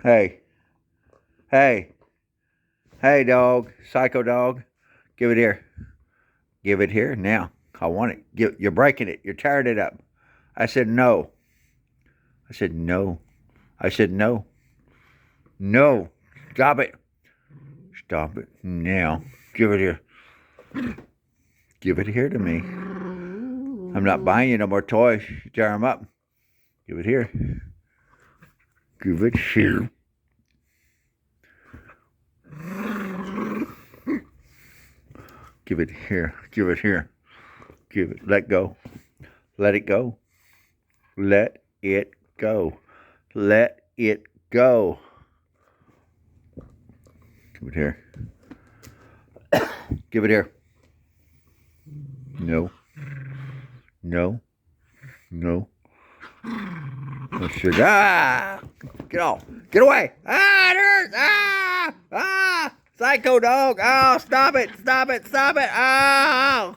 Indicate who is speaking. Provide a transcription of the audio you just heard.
Speaker 1: Hey, hey, hey, dog, psycho dog, give it here. Give it here now. I want it. You're breaking it. You're tearing it up. I said no. I said no. I said no. No. Stop it. Stop it now. Give it here. Give it here to me. I'm not buying you no more toys. You tear them up. Give it here. Give it here. Give it here. Give it here. Give it. Let go. Let it go. Let it go. Let it go. Give it here. Give it here. No. No. No. Oh, shit. Ah! Get off. Get away. Ah, it hurts. Ah! Ah! Psycho dog. Oh, stop it. Stop it. Stop it. Oh!